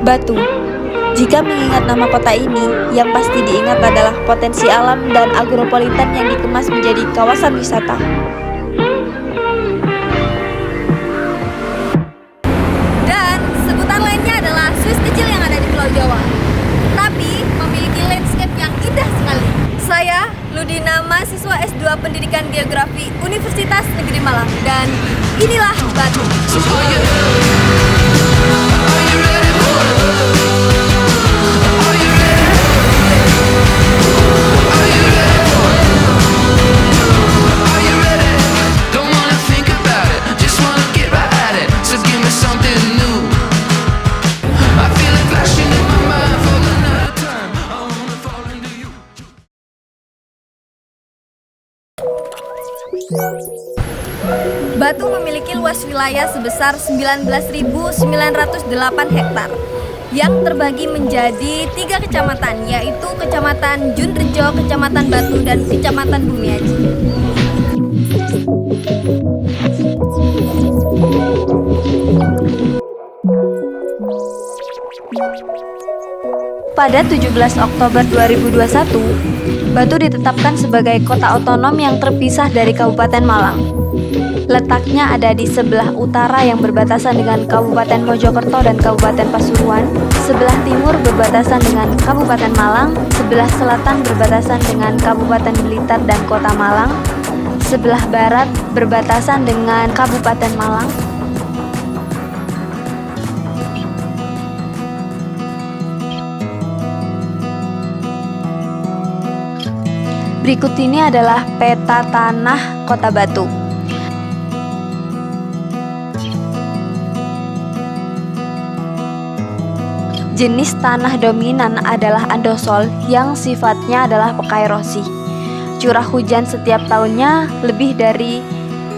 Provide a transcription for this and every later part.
Batu. Jika mengingat nama kota ini, yang pasti diingat adalah potensi alam dan agropolitan yang dikemas menjadi kawasan wisata. Dan sebutan lainnya adalah Swiss kecil yang ada di Pulau Jawa, tapi memiliki landscape yang indah sekali. Saya Ludina, mahasiswa S2 Pendidikan Geografi Universitas Negeri Malang, dan inilah Batu. Batu memiliki luas wilayah sebesar 19.908 hektar yang terbagi menjadi 3 kecamatan, yaitu Kecamatan Junrejo, Kecamatan Batu, dan Kecamatan Bumiaji. Pada 17 Oktober 2021, Batu ditetapkan sebagai kota otonom yang terpisah dari Kabupaten Malang. Letaknya ada di sebelah utara yang berbatasan dengan Kabupaten Mojokerto dan Kabupaten Pasuruan, sebelah timur berbatasan dengan Kabupaten Malang, sebelah selatan berbatasan dengan Kabupaten Blitar dan Kota Malang, sebelah barat berbatasan dengan Kabupaten Malang. Berikut ini adalah peta tanah Kota Batu. Jenis tanah dominan adalah andosol yang sifatnya adalah pekairosi. Curah hujan setiap tahunnya lebih dari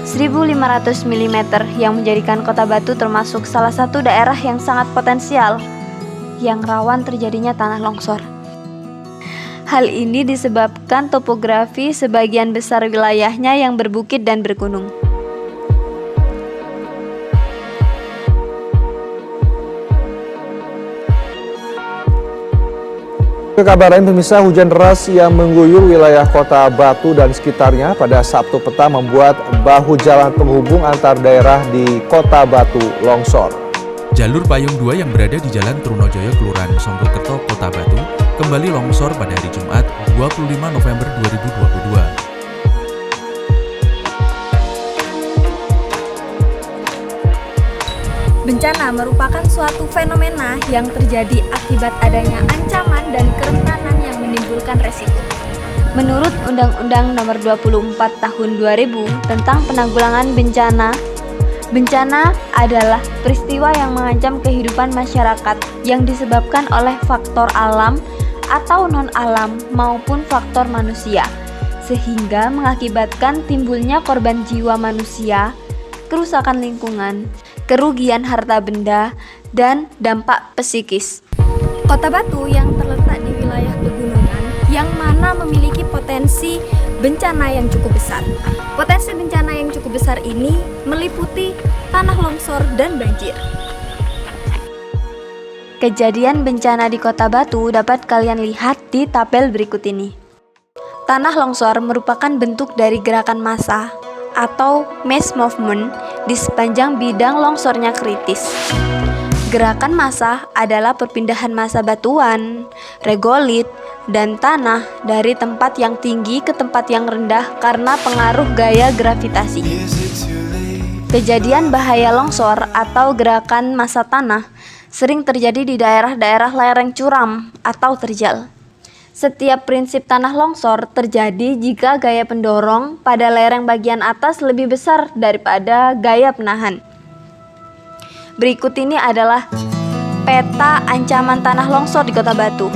1.500 mm yang menjadikan Kota Batu termasuk salah satu daerah yang sangat potensial yang rawan terjadinya tanah longsor. Hal ini disebabkan topografi sebagian besar wilayahnya yang berbukit dan bergunung. Kabar lain pemirsa, hujan deras yang mengguyur wilayah Kota Batu dan sekitarnya pada Sabtu petang membuat bahu jalan penghubung antar daerah di Kota Batu longsor. Jalur payung 2 yang berada di Jalan Trunojoyo, Kelurahan Songgokerto, Kota Batu, kembali longsor pada hari Jumat 25 November 2022. Bencana merupakan suatu fenomena yang terjadi akibat adanya ancaman dan kerentanan yang menimbulkan resiko. Menurut Undang-Undang Nomor 24 Tahun 2000 tentang Penanggulangan Bencana, bencana adalah peristiwa yang mengancam kehidupan masyarakat yang disebabkan oleh faktor alam atau non-alam maupun faktor manusia, sehingga mengakibatkan timbulnya korban jiwa manusia, kerusakan lingkungan, kerugian harta benda, dan dampak psikis. Kota Batu yang terletak di wilayah pegunungan yang mana memiliki potensi bencana yang cukup besar. Potensi bencana yang cukup besar ini meliputi tanah longsor dan banjir. Kejadian bencana di Kota Batu dapat kalian lihat di tabel berikut ini. Tanah longsor merupakan bentuk dari gerakan massa atau mass movement di sepanjang bidang longsornya kritis. Gerakan massa adalah perpindahan massa batuan, regolit, dan tanah dari tempat yang tinggi ke tempat yang rendah karena pengaruh gaya gravitasi. Kejadian bahaya longsor atau gerakan massa tanah sering terjadi di daerah-daerah lereng curam atau terjal. Setiap prinsip tanah longsor terjadi jika gaya pendorong pada lereng bagian atas lebih besar daripada gaya penahan. Berikut ini adalah peta ancaman tanah longsor di Kota Batu.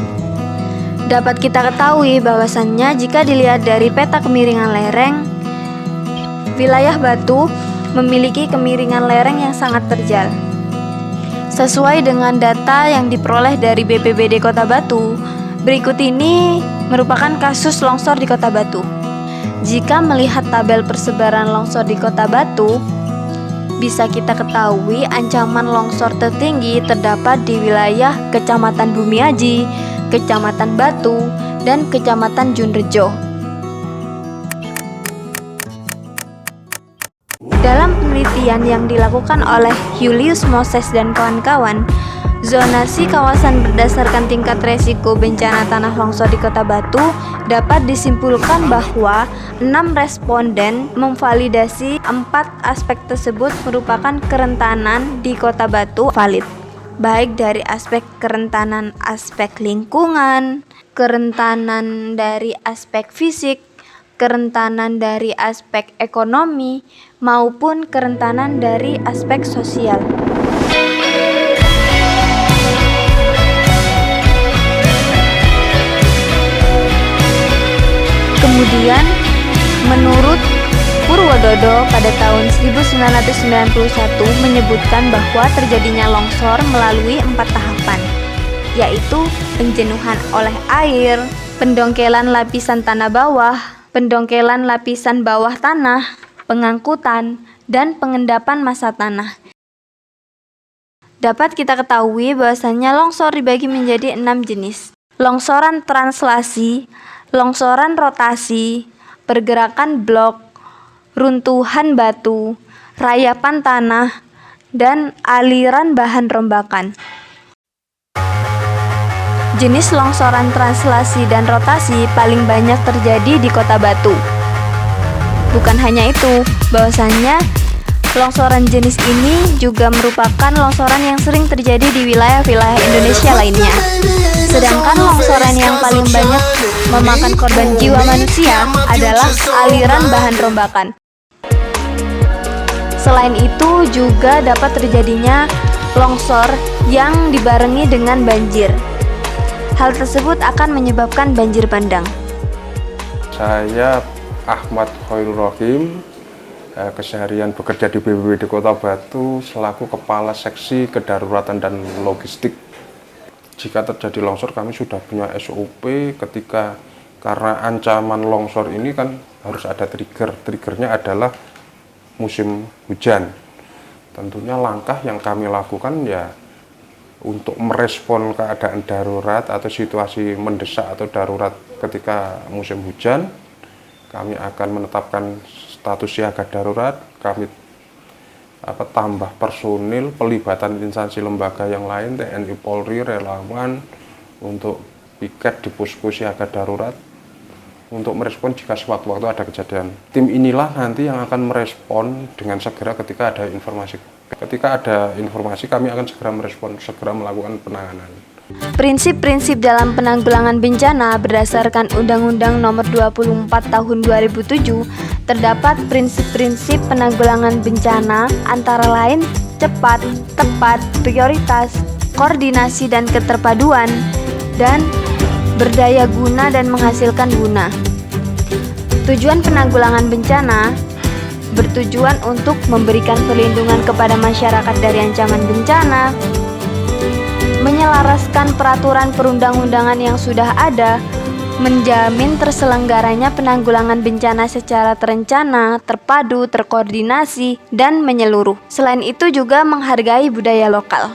Dapat kita ketahui bahwasannya jika dilihat dari peta kemiringan lereng, wilayah Batu memiliki kemiringan lereng yang sangat terjal. Sesuai dengan data yang diperoleh dari BPBD Kota Batu, berikut ini merupakan kasus longsor di Kota Batu. Jika melihat tabel persebaran longsor di Kota Batu, bisa kita ketahui ancaman longsor tertinggi terdapat di wilayah Kecamatan Bumiaji, Kecamatan Batu, dan Kecamatan Junrejo. Dalam penelitian yang dilakukan oleh Julius Moses dan kawan-kawan, zonasi kawasan berdasarkan tingkat resiko bencana tanah longsor di Kota Batu dapat disimpulkan bahwa 6 responden memvalidasi 4 aspek tersebut merupakan kerentanan di Kota Batu valid, baik dari aspek kerentanan aspek lingkungan, kerentanan dari aspek fisik, kerentanan dari aspek ekonomi, maupun kerentanan dari aspek sosial. Kemudian, menurut Purwododo pada tahun 1991 menyebutkan bahwa terjadinya longsor melalui 4 tahapan, yaitu penjenuhan oleh air, pendongkelan lapisan tanah bawah, pendongkelan lapisan bawah tanah, pengangkutan, dan pengendapan massa tanah. Dapat kita ketahui bahwasannya longsor dibagi menjadi 6 jenis. Longsoran translasi, longsoran rotasi, pergerakan blok, runtuhan batu, rayapan tanah, dan aliran bahan rombakan. Jenis longsoran translasi dan rotasi paling banyak terjadi di Kota Batu. Bukan hanya itu, bahwasannya longsoran jenis ini juga merupakan longsoran yang sering terjadi di wilayah-wilayah Indonesia lainnya. Sedangkan longsoran yang paling banyak memakan korban jiwa manusia adalah aliran bahan rombakan. Selain itu juga dapat terjadinya longsor yang dibarengi dengan banjir. Hal tersebut akan menyebabkan banjir bandang. Saya Ahmad Khairul Rohim, keseharian bekerja di BPBD Kota Batu selaku Kepala Seksi Kedaruratan dan Logistik. Jika terjadi longsor kami sudah punya SOP karena ancaman longsor ini kan harus ada triggernya adalah musim hujan. Tentunya langkah yang kami lakukan ya untuk merespon keadaan darurat atau situasi mendesak atau darurat ketika musim hujan, kami akan menetapkan status siaga darurat, kami tambah personil, pelibatan instansi lembaga yang lain, TNI, Polri, relawan untuk piket di posko siaga darurat untuk merespon jika sewaktu-waktu ada kejadian. Tim inilah nanti yang akan merespon dengan segera ketika ada informasi. Ketika ada informasi, kami akan segera merespon, segera melakukan penanganan. Prinsip-prinsip dalam penanggulangan bencana berdasarkan Undang-Undang Nomor 24 Tahun 2007 terdapat prinsip-prinsip penanggulangan bencana antara lain cepat, tepat, prioritas, koordinasi dan keterpaduan, dan berdaya guna dan menghasilkan guna. Tujuan penanggulangan bencana bertujuan untuk memberikan perlindungan kepada masyarakat dari ancaman bencana, menyelaraskan peraturan perundang-undangan yang sudah ada, menjamin terselenggaranya penanggulangan bencana secara terencana, terpadu, terkoordinasi, dan menyeluruh. Selain itu juga menghargai budaya lokal.